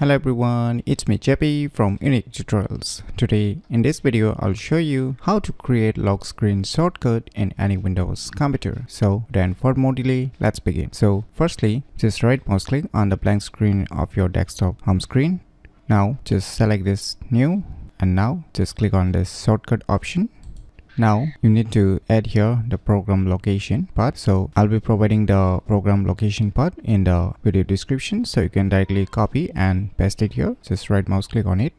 Hello everyone, it's me JP from UniqueTutorials. Today in this video I'll show you how to create lock screen shortcut in any Windows computer. So then for more delay, let's begin. So firstly, just right mouse click on the blank screen of your desktop home screen. Now just select this new and now just click on this shortcut option. Now you need to add here the program location part, so I'll be providing the program location part in the video description, so you can directly copy and paste it here. Just right mouse click on it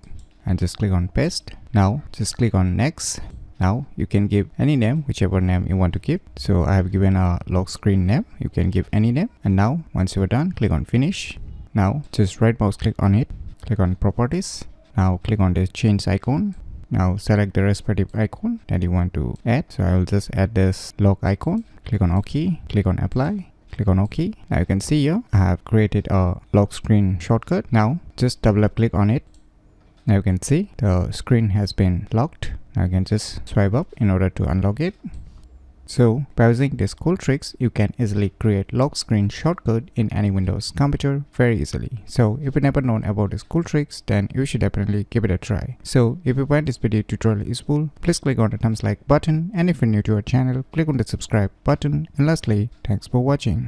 and just click on paste. Now just click on next. Now you can give any name, whichever name you want to give. So I have given a lock screen name, you can give any name. And now once you are done, click on finish. Now just right mouse click on it, click on properties. Now click on the change icon. Now select the respective icon that you want to add. So I will just add this lock icon. Click on OK, click on apply, click on OK. Now you can see here I have created a lock screen shortcut. Now just double click on it. Now you can see the screen has been locked. Now you can just swipe up in order to unlock it. So by using these cool tricks, you can easily create lock screen shortcut in any Windows computer very easily. So if you never known about these cool tricks, then you should definitely give it a try. So if you find this video tutorial useful, please click on the thumbs like button, and if you're new to our channel, click on the subscribe button. And lastly, thanks for watching.